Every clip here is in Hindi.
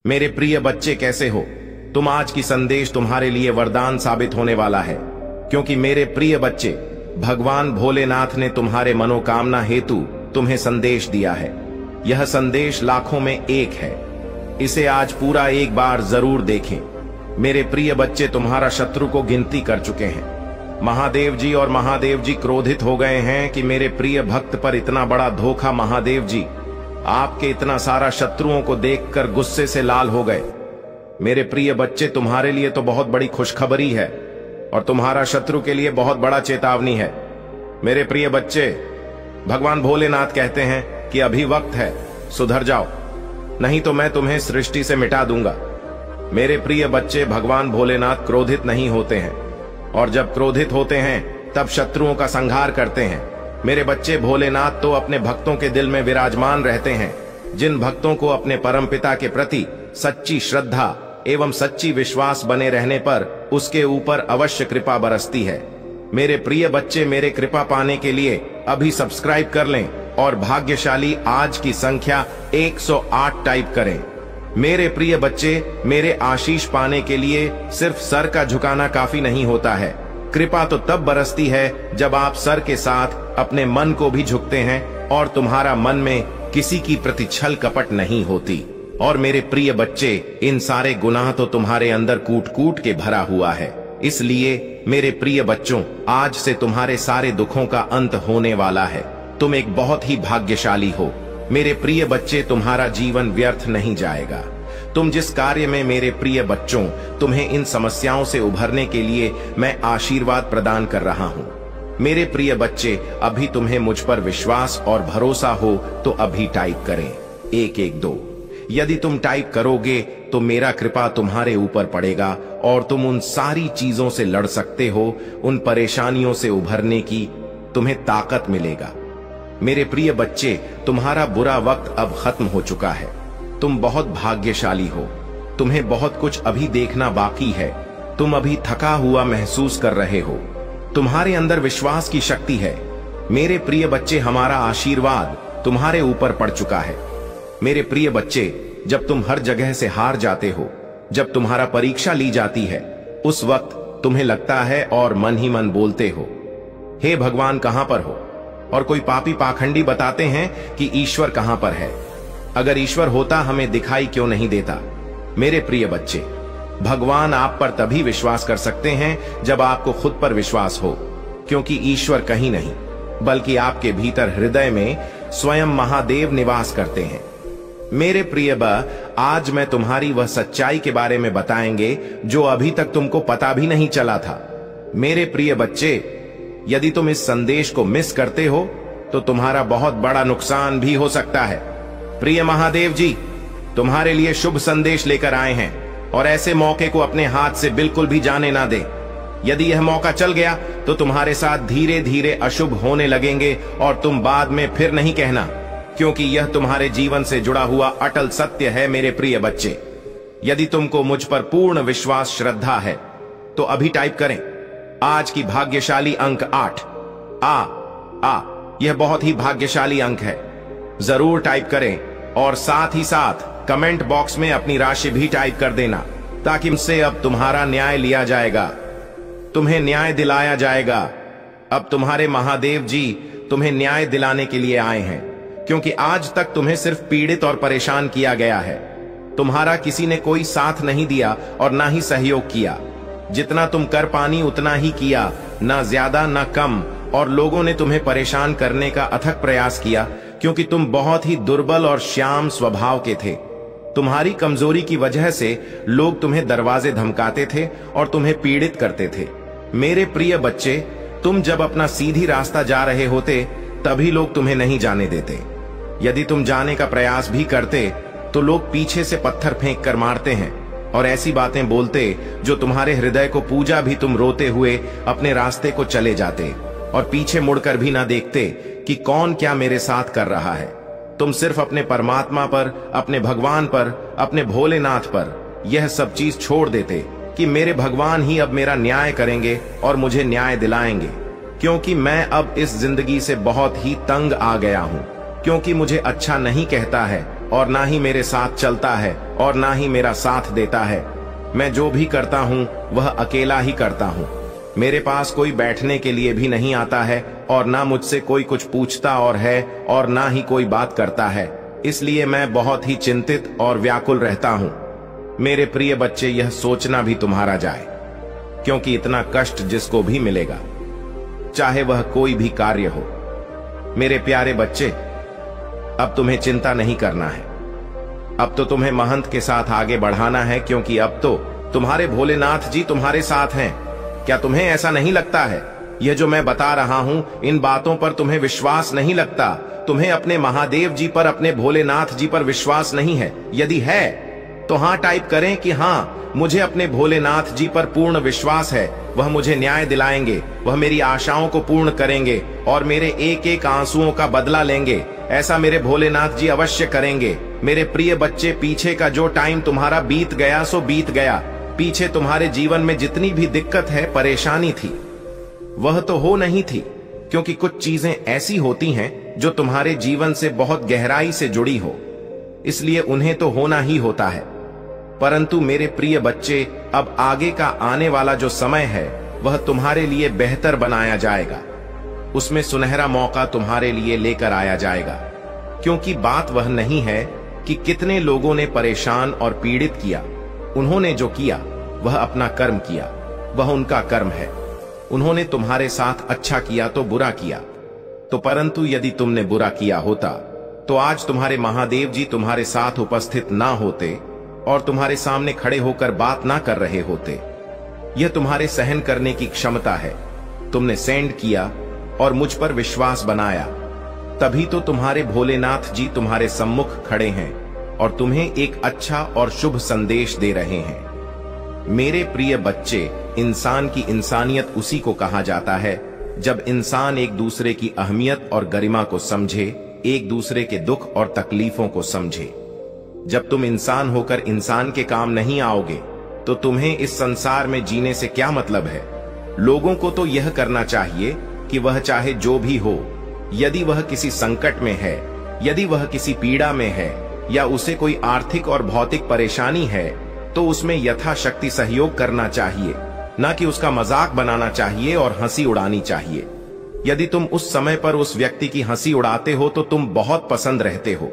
मेरे प्रिय बच्चे कैसे हो तुम। आज की संदेश तुम्हारे लिए वरदान साबित होने वाला है, क्योंकि मेरे प्रिय बच्चे, भगवान भोलेनाथ ने तुम्हारे मनोकामना हेतु तुम्हें संदेश दिया है। यह संदेश लाखों में एक है। इसे आज पूरा एक बार जरूर देखें। मेरे प्रिय बच्चे, तुम्हारा शत्रु को गिनती कर चुके हैं। महादेव जी और महादेव जी क्रोधित हो गए हैं कि मेरे प्रिय भक्त पर इतना बड़ा धोखा। महादेव जी आपके इतना सारा शत्रुओं को देखकर गुस्से से लाल हो गए। मेरे प्रिय बच्चे, तुम्हारे लिए तो बहुत बड़ी खुशखबरी है और तुम्हारा शत्रु के लिए बहुत बड़ा चेतावनी है। मेरे प्रिय बच्चे, भगवान भोलेनाथ कहते हैं कि अभी वक्त है, सुधर जाओ, नहीं तो मैं तुम्हें सृष्टि से मिटा दूंगा। मेरे प्रिय बच्चे, भगवान भोलेनाथ क्रोधित नहीं होते हैं, और जब क्रोधित होते हैं तब शत्रुओं का संहार करते हैं। मेरे बच्चे, भोलेनाथ तो अपने भक्तों के दिल में विराजमान रहते हैं। जिन भक्तों को अपने परमपिता के प्रति सच्ची श्रद्धा एवं सच्ची विश्वास बने रहने पर उसके ऊपर अवश्य कृपा बरसती है। मेरे प्रिय बच्चे, मेरे कृपा पाने के लिए अभी सब्सक्राइब कर लें और भाग्यशाली आज की संख्या 108 टाइप करें। मेरे प्रिय बच्चे, मेरे आशीष पाने के लिए सिर्फ सर का झुकाना काफी नहीं होता है। कृपा तो तब बरसती है जब आप सर के साथ अपने मन को भी झुकते हैं और तुम्हारा मन में किसी की प्रति छल कपट नहीं होती। और मेरे प्रिय बच्चे, इन सारे गुनाह तो तुम्हारे अंदर कूट कूट के भरा हुआ है। इसलिए मेरे प्रिय बच्चों, आज से तुम्हारे सारे दुखों का अंत होने वाला है। तुम एक बहुत ही भाग्यशाली हो। मेरे प्रिय बच्चे, तुम्हारा जीवन व्यर्थ नहीं जाएगा। तुम जिस कार्य में, मेरे प्रिय बच्चों, तुम्हें इन समस्याओं से उभरने के लिए मैं आशीर्वाद प्रदान कर रहा हूं। मेरे प्रिय बच्चे, अभी तुम्हें मुझ पर विश्वास और भरोसा हो तो अभी टाइप करें 112। यदि तुम टाइप करोगे तो मेरा कृपा तुम्हारे ऊपर पड़ेगा और तुम उन सारी चीजों से लड़ सकते हो। उन परेशानियों से उभरने की तुम्हें ताकत मिलेगा। मेरे प्रिय बच्चे, तुम्हारा बुरा वक्त अब खत्म हो चुका है। तुम बहुत भाग्यशाली हो। तुम्हें बहुत कुछ अभी देखना बाकी है। तुम अभी थका हुआ महसूस कर रहे हो। तुम्हारे अंदर विश्वास की शक्ति है। मेरे प्रिय बच्चे, हमारा आशीर्वाद तुम्हारे ऊपर पड़ चुका है। मेरे प्रिय बच्चे, जब तुम हर जगह से हार जाते हो, जब तुम्हारा परीक्षा ली जाती है, उस वक्त तुम्हें लगता है और मन ही मन बोलते हो, हे भगवान कहां पर हो। और कोई पापी पाखंडी बताते हैं कि ईश्वर कहां पर है। अगर ईश्वर होता हमें दिखाई क्यों नहीं देता। मेरे प्रिय बच्चे, भगवान आप पर तभी विश्वास कर सकते हैं जब आपको खुद पर विश्वास हो, क्योंकि ईश्वर कहीं नहीं बल्कि आपके भीतर हृदय में स्वयं महादेव निवास करते हैं। मेरे प्रिय आज मैं तुम्हारी वह सच्चाई के बारे में बताएंगे जो अभी तक तुमको पता भी नहीं चला था। मेरे प्रिय बच्चे, यदि तुम इस संदेश को मिस करते हो तो तुम्हारा बहुत बड़ा नुकसान भी हो सकता है। प्रिय महादेव जी तुम्हारे लिए शुभ संदेश लेकर आए हैं और ऐसे मौके को अपने हाथ से बिल्कुल भी जाने ना दें। यदि यह मौका चल गया तो तुम्हारे साथ धीरे धीरे अशुभ होने लगेंगे और तुम बाद में फिर नहीं कहना, क्योंकि यह तुम्हारे जीवन से जुड़ा हुआ अटल सत्य है। मेरे प्रिय बच्चे, यदि तुमको मुझ पर पूर्ण विश्वास श्रद्धा है तो अभी टाइप करें आज की भाग्यशाली अंक 8। यह बहुत ही भाग्यशाली अंक है। जरूर टाइप करें और साथ ही साथ कमेंट बॉक्स में अपनी राशि भी टाइप कर देना, ताकि मुझसे अब तुम्हारा न्याय लिया जाएगा, तुम्हें न्याय दिलाया जाएगा। अब तुम्हारे महादेव जी तुम्हें न्याय दिलाने के लिए आए हैं, क्योंकि आज तक तुम्हें सिर्फ पीड़ित और परेशान किया गया है। तुम्हारा किसी ने कोई साथ नहीं दिया और ना ही सहयोग किया। जितना तुम कर पानी उतना ही किया, ना ज्यादा ना कम। और लोगों ने तुम्हें परेशान करने का अथक प्रयास किया, क्योंकि तुम बहुत ही दुर्बल और श्याम स्वभाव के थे। तुम्हारी कमजोरी की वजह से लोग तुम्हें दरवाजे धमकाते थे और तुम्हें पीड़ित करते थे। मेरे प्रिय बच्चे, तुम जब अपना सीधी रास्ता जा रहे होते तभी लोग तुम्हें नहीं जाने देते। यदि तुम जाने का प्रयास भी करते तो लोग पीछे से पत्थर फेंक कर मारते हैं और ऐसी बातें बोलते जो तुम्हारे हृदय को पूजा भी तुम रोते हुए अपने रास्ते को चले जाते और पीछे मुड़कर भी ना देखते कि कौन क्या मेरे साथ कर रहा है। तुम सिर्फ अपने परमात्मा पर, अपने भगवान पर, अपने भोलेनाथ पर यह सब चीज छोड़ देते कि मेरे भगवान ही अब मेरा न्याय करेंगे और मुझे न्याय दिलाएंगे, क्योंकि मैं अब इस जिंदगी से बहुत ही तंग आ गया हूं। क्योंकि मुझे अच्छा नहीं कहता है और ना ही मेरे साथ चलता है और ना ही मेरा साथ देता है। मैं जो भी करता हूँ वह अकेला ही करता हूँ। मेरे पास कोई बैठने के लिए भी नहीं आता है और ना मुझसे कोई कुछ पूछता और ना ही कोई बात करता है। इसलिए मैं बहुत ही चिंतित और व्याकुल रहता हूँ। मेरे प्रिय बच्चे, यह सोचना भी तुम्हारा जाए, क्योंकि इतना कष्ट जिसको भी मिलेगा, चाहे वह कोई भी कार्य हो। मेरे प्यारे बच्चे, अब तुम्हें चिंता नहीं करना है। अब तो तुम्हें महंत के साथ आगे बढ़ाना है, क्योंकि अब तो तुम्हारे भोलेनाथ जी तुम्हारे साथ हैं। क्या तुम्हें ऐसा नहीं लगता है? यह जो मैं बता रहा हूं, इन बातों पर तुम्हें विश्वास नहीं लगता। तुम्हें अपने महादेव जी पर, अपने भोलेनाथ जी पर विश्वास नहीं है। यदि है तो हां टाइप करें कि हां, मुझे अपने भोलेनाथ जी पर पूर्ण विश्वास है। वह मुझे न्याय दिलाएंगे, वह मेरी आशाओं को पूर्ण करेंगे और मेरे एक एक आंसुओं का बदला लेंगे। ऐसा मेरे भोलेनाथ जी अवश्य करेंगे। मेरे प्रिय बच्चे, पीछे का जो टाइम तुम्हारा बीत गया सो बीत गया। पीछे तुम्हारे जीवन में जितनी भी दिक्कत है, परेशानी थी, वह तो हो नहीं थी, क्योंकि कुछ चीजें ऐसी होती हैं जो तुम्हारे जीवन से बहुत गहराई से जुड़ी हो, इसलिए उन्हें तो होना ही होता है। परंतु मेरे प्रिय बच्चे, अब आगे का आने वाला जो समय है वह तुम्हारे लिए बेहतर बनाया जाएगा। उसमें सुनहरा मौका तुम्हारे लिए लेकर आया जाएगा। क्योंकि बात वह नहीं है कि कितने लोगों ने परेशान और पीड़ित किया। उन्होंने जो किया वह अपना कर्म किया, वह उनका कर्म है। उन्होंने तुम्हारे साथ अच्छा किया तो बुरा किया तो, परंतु यदि तुमने बुरा किया होता तो आज तुम्हारे महादेव जी तुम्हारे साथ उपस्थित ना होते और तुम्हारे सामने खड़े होकर बात ना कर रहे होते। यह तुम्हारे सहन करने की क्षमता है। तुमने सेंड किया और मुझ पर विश्वास बनाया, तभी तो तुम्हारे भोलेनाथ जी तुम्हारे सम्मुख खड़े हैं और तुम्हें एक अच्छा और शुभ संदेश दे रहे हैं। मेरे प्रिय बच्चे, इंसान की इंसानियत उसी को कहा जाता है जब इंसान एक दूसरे की अहमियत और गरिमा को समझे, एक दूसरे के दुख और तकलीफों को समझे। जब तुम इंसान होकर इंसान के काम नहीं आओगे तो तुम्हें इस संसार में जीने से क्या मतलब है? लोगों को तो यह करना चाहिए कि वह चाहे जो भी हो, यदि वह किसी संकट में है, यदि वह किसी पीड़ा में है या उसे कोई आर्थिक और भौतिक परेशानी है, तो उसमें यथाशक्ति सहयोग करना चाहिए, ना कि उसका मजाक बनाना चाहिए और हंसी उड़ानी चाहिए। यदि तुम उस समय पर उस व्यक्ति की हंसी उड़ाते हो तो तुम बहुत पसंद रहते हो,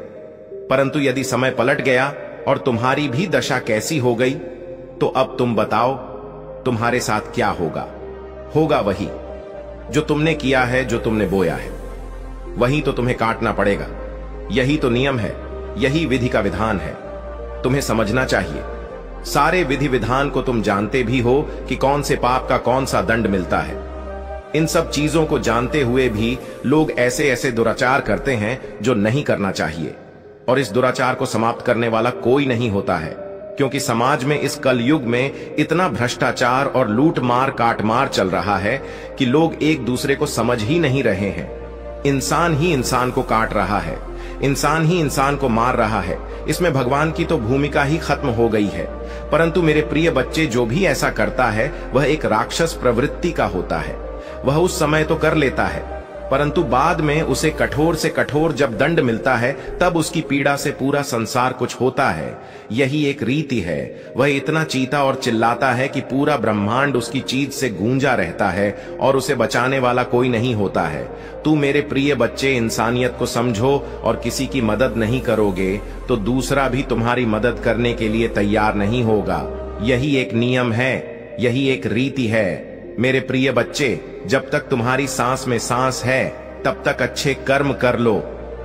परंतु यदि समय पलट गया और तुम्हारी भी दशा कैसी हो गई, तो अब तुम बताओ तुम्हारे साथ क्या होगा? होगा वही जो तुमने किया है, जो तुमने बोया है, वही तो तुम्हें काटना पड़ेगा। यही तो नियम है, यही विधि का विधान है। तुम्हें समझना चाहिए। सारे विधि विधान को तुम जानते भी हो कि कौन से पाप का कौन सा दंड मिलता है। इन सब चीजों को जानते हुए भी लोग ऐसे ऐसे दुराचार करते हैं जो नहीं करना चाहिए, और इस दुराचार को समाप्त करने वाला कोई नहीं होता है, क्योंकि समाज में इस कलयुग में इतना भ्रष्टाचार और लूट मार काट मार चल रहा है कि लोग एक दूसरे को समझ ही नहीं रहे हैं। इंसान ही इंसान को काट रहा है, इंसान ही इंसान को मार रहा है। इसमें भगवान की तो भूमिका ही खत्म हो गई है। परंतु मेरे प्रिय बच्चे, जो भी ऐसा करता है वह एक राक्षस प्रवृत्ति का होता है। वह उस समय तो कर लेता है, परंतु बाद में उसे कठोर से कठोर जब दंड मिलता है तब उसकी पीड़ा से पूरा संसार कुछ होता है। यही एक रीति है। वह इतना चीता और चिल्लाता है कि पूरा ब्रह्मांड उसकी चीज से गूंजा रहता है और उसे बचाने वाला कोई नहीं होता है। तू मेरे प्रिय बच्चे, इंसानियत को समझो, और किसी की मदद नहीं करोगे तो दूसरा भी तुम्हारी मदद करने के लिए तैयार नहीं होगा। यही एक नियम है, यही एक रीति है। मेरे प्रिय बच्चे, जब तक तुम्हारी सांस में सांस है तब तक अच्छे कर्म कर लो,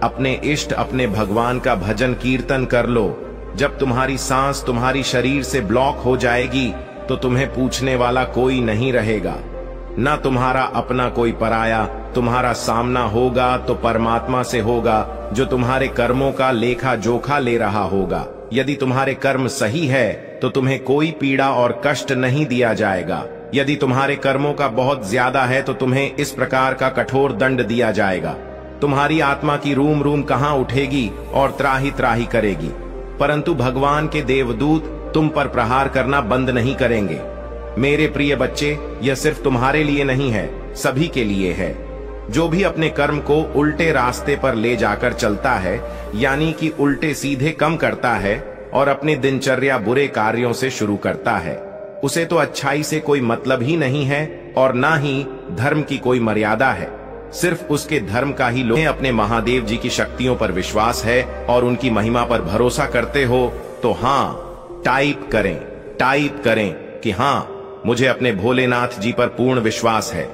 अपने इष्ट अपने भगवान का भजन कीर्तन कर लो। जब तुम्हारी सांस तुम्हारी शरीर से ब्लॉक हो जाएगी तो तुम्हें पूछने वाला कोई नहीं रहेगा, ना तुम्हारा अपना कोई पराया। तुम्हारा सामना होगा तो परमात्मा से होगा, जो तुम्हारे कर्मों का लेखा जोखा ले रहा होगा। यदि तुम्हारे कर्म सही है तो तुम्हें कोई पीड़ा और कष्ट नहीं दिया जाएगा। यदि तुम्हारे कर्मों का बहुत ज्यादा है तो तुम्हें इस प्रकार का कठोर दंड दिया जाएगा। तुम्हारी आत्मा की रूम रूम कहां उठेगी और त्राही त्राही करेगी, परंतु भगवान के देवदूत तुम पर प्रहार करना बंद नहीं करेंगे। मेरे प्रिय बच्चे, यह सिर्फ तुम्हारे लिए नहीं है, सभी के लिए है। जो भी अपने कर्म को उल्टे रास्ते पर ले जाकर चलता है, यानी कि उल्टे सीधे कम करता है और अपनी दिनचर्या बुरे कार्यों से शुरू करता है, उसे तो अच्छाई से कोई मतलब ही नहीं है और ना ही धर्म की कोई मर्यादा है। सिर्फ उसके धर्म का ही लोग अपने महादेव जी की शक्तियों पर विश्वास है और उनकी महिमा पर भरोसा करते हो तो हाँ, टाइप करें कि हाँ, मुझे अपने भोलेनाथ जी पर पूर्ण विश्वास है।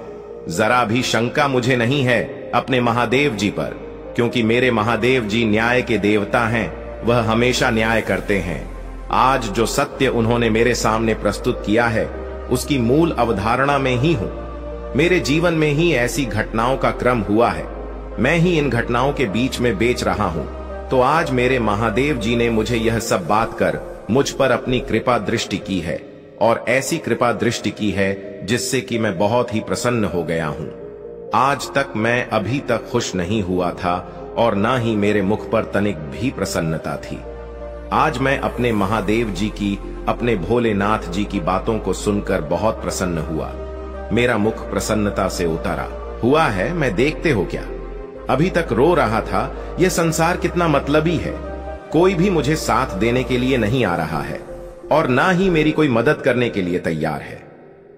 जरा भी शंका मुझे नहीं है अपने महादेव जी पर, क्योंकि मेरे महादेव जी न्याय के देवता हैं, वह हमेशा न्याय करते हैं। आज जो सत्य उन्होंने मेरे सामने प्रस्तुत किया है, उसकी मूल अवधारणा में ही हूं। मेरे जीवन में ही ऐसी घटनाओं का क्रम हुआ है, मैं ही इन घटनाओं के बीच में बेच रहा हूं। तो आज मेरे महादेव जी ने मुझे यह सब बात कर मुझ पर अपनी कृपा दृष्टि की है, और ऐसी कृपा दृष्टि की है जिससे कि मैं बहुत ही प्रसन्न हो गया हूं। आज तक मैं अभी तक खुश नहीं हुआ था और ना ही मेरे मुख पर तनिक भी प्रसन्नता थी। आज मैं अपने महादेव जी की, अपने भोलेनाथ जी की बातों को सुनकर बहुत प्रसन्न हुआ। मेरा मुख प्रसन्नता से उतारा हुआ है। मैं देखते हो क्या, अभी तक रो रहा था, यह संसार कितना मतलबी है। कोई भी मुझे साथ देने के लिए नहीं आ रहा है और ना ही मेरी कोई मदद करने के लिए तैयार है।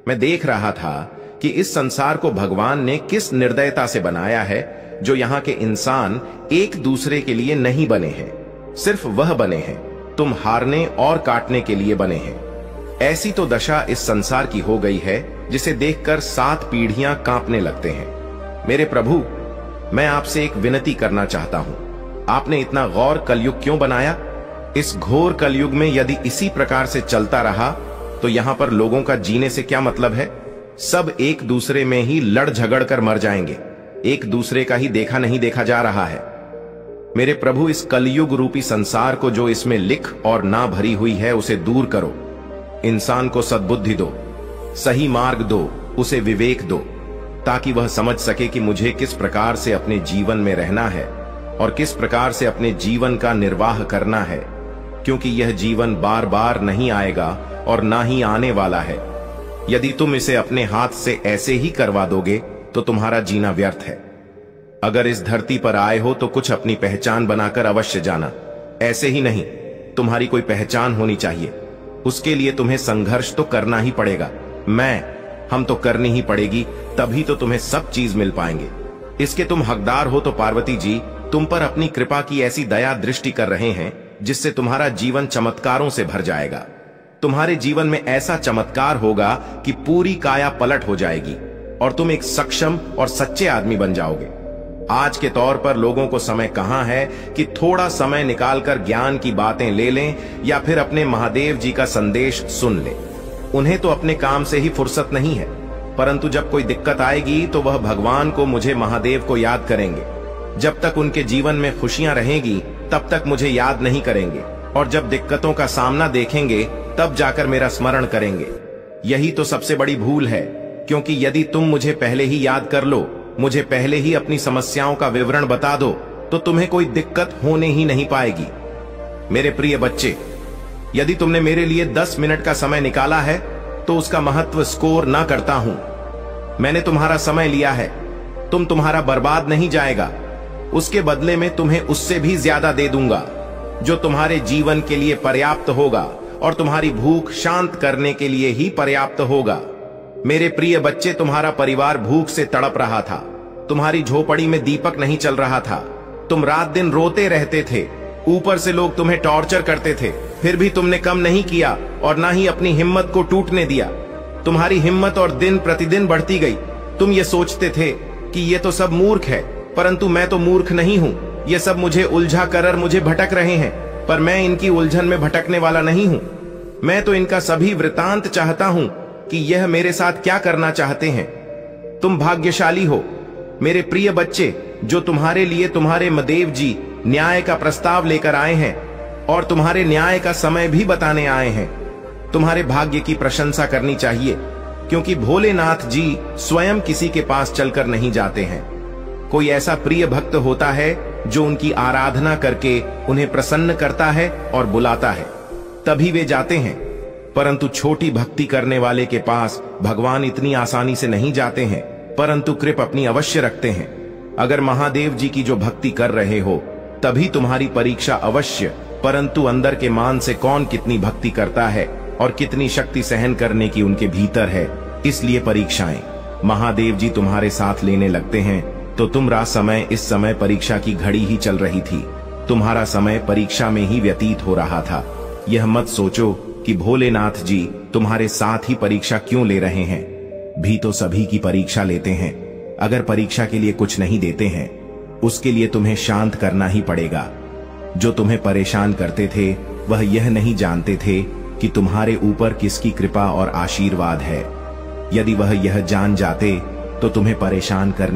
मैं देख रहा था कि इस संसार को भगवान ने किस निर्दयता से बनाया है, जो यहाँ के इंसान एक दूसरे के लिए नहीं बने हैं, सिर्फ वह बने हैं तुम हारने और काटने के लिए बने हैं। ऐसी तो दशा इस संसार की हो गई है जिसे देखकर 7 पीढ़ियां कांपने लगते हैं। मेरे प्रभु, मैं आपसे एक विनती करना चाहता हूं। आपने इतना गौर कलयुग क्यों बनाया? इस घोर कलयुग में यदि इसी प्रकार से चलता रहा तो यहां पर लोगों का जीने से क्या मतलब है? सब एक दूसरे में ही लड़ झगड़ कर मर जाएंगे, एक दूसरे का ही देखा नहीं देखा जा रहा है। मेरे प्रभु, इस कलयुग रूपी संसार को जो इसमें लिख और ना भरी हुई है उसे दूर करो। इंसान को सद्बुद्धि दो, सही मार्ग दो, उसे विवेक दो, ताकि वह समझ सके कि मुझे किस प्रकार से अपने जीवन में रहना है और किस प्रकार से अपने जीवन का निर्वाह करना है, क्योंकि यह जीवन बार बार नहीं आएगा और ना ही आने वाला है। यदि तुम इसे अपने हाथ से ऐसे ही करवा दोगे तो तुम्हारा जीना व्यर्थ है। अगर इस धरती पर आए हो तो कुछ अपनी पहचान बनाकर अवश्य जाना, ऐसे ही नहीं। तुम्हारी कोई पहचान होनी चाहिए, उसके लिए तुम्हें संघर्ष तो करना ही पड़ेगा। हम तो करनी ही पड़ेगी, तभी तो तुम्हें सब चीज मिल पाएंगे। इसके तुम हकदार हो। तो पार्वती जी तुम पर अपनी कृपा की ऐसी दया दृष्टि कर रहे हैं जिससे तुम्हारा जीवन चमत्कारों से भर जाएगा। तुम्हारे जीवन में ऐसा चमत्कार होगा कि पूरी काया पलट हो जाएगी और तुम एक सक्षम और सच्चे आदमी बन जाओगे। आज के तौर पर लोगों को समय कहां है कि थोड़ा समय निकालकर ज्ञान की बातें ले लें या फिर अपने महादेव जी का संदेश सुन लें। उन्हें तो अपने काम से ही फुर्सत नहीं है, परंतु जब कोई दिक्कत आएगी तो वह भगवान को, मुझे महादेव को याद करेंगे। जब तक उनके जीवन में खुशियां रहेंगी तब तक मुझे याद नहीं करेंगे, और जब दिक्कतों का सामना देखेंगे तब जाकर मेरा स्मरण करेंगे। यही तो सबसे बड़ी भूल है, क्योंकि यदि तुम मुझे पहले ही याद कर लो, मुझे पहले ही अपनी समस्याओं का विवरण बता दो, तो तुम्हें कोई दिक्कत होने ही नहीं पाएगी। मेरे प्रिय बच्चे, यदि तुमने मेरे लिए 10 मिनट का समय निकाला है तो उसका महत्व स्कोर ना करता हूं। मैंने तुम्हारा समय लिया है, तुम्हारा बर्बाद नहीं जाएगा। उसके बदले में तुम्हें उससे भी ज्यादा दे दूंगा, जो तुम्हारे जीवन के लिए पर्याप्त होगा और तुम्हारी भूख शांत करने के लिए ही पर्याप्त होगा। मेरे प्रिय बच्चे, तुम्हारा परिवार भूख से तड़प रहा था, तुम्हारी झोपड़ी में दीपक नहीं चल रहा था, तुम रात दिन रोते रहते थे, ऊपर से लोग तुम्हें टॉर्चर करते थे, फिर भी तुमने कम नहीं किया और ना ही अपनी हिम्मत को टूटने दिया। तुम्हारी हिम्मत और दिन प्रतिदिन बढ़ती गई। तुम ये सोचते थे कि ये तो सब मूर्ख है, परंतु मैं तो मूर्ख नहीं हूं। ये सब मुझे उलझा कर मुझे भटक रहे हैं, पर मैं इनकी उलझन में भटकने वाला नहीं हूं। मैं तो इनका सभी वृतांत चाहता हूं कि यह मेरे साथ क्या करना चाहते हैं। तुम भाग्यशाली हो मेरे प्रिय बच्चे, जो तुम्हारे लिए तुम्हारे महादेव जी न्याय का प्रस्ताव लेकर आए हैं और तुम्हारे न्याय का समय भी बताने आए हैं। तुम्हारे भाग्य की प्रशंसा करनी चाहिए, क्योंकि भोलेनाथ जी स्वयं किसी के पास चलकर नहीं जाते हैं। कोई ऐसा प्रिय भक्त होता है जो उनकी आराधना करके उन्हें प्रसन्न करता है और बुलाता है, तभी वे जाते हैं। परंतु छोटी भक्ति करने वाले के पास भगवान इतनी आसानी से नहीं जाते हैं। परंतु कृप अपनी अवश्य रखते हैं। अगर महादेव जी की जो भक्ति कर रहे हो तभी तुम्हारी परीक्षा अवश्य, परंतु अंदर के मान से कौन कितनी भक्ति करता है और कितनी शक्ति सहन करने की उनके भीतर है, इसलिए परीक्षाएं महादेव जी तुम्हारे साथ लेने लगते हैं। तो तुम्हारा समय इस समय परीक्षा की घड़ी ही चल रही थी, तुम्हारा समय परीक्षा में ही व्यतीत हो रहा था। यह मत सोचो कि भोलेनाथ जी तुम्हारे साथ ही परीक्षा क्यों ले रहे हैं, भी तो सभी की परीक्षा लेते हैं। अगर परीक्षा के लिए कुछ नहीं देते हैं, उसके लिए तुम्हें शांत करना ही पड़ेगा। जो तुम्हें परेशान करते थे वह यह नहीं जानते थे कि तुम्हारे ऊपर किसकी कृपा और आशीर्वाद है। यदि वह यह जान जाते तो तुम्हें परेशान करने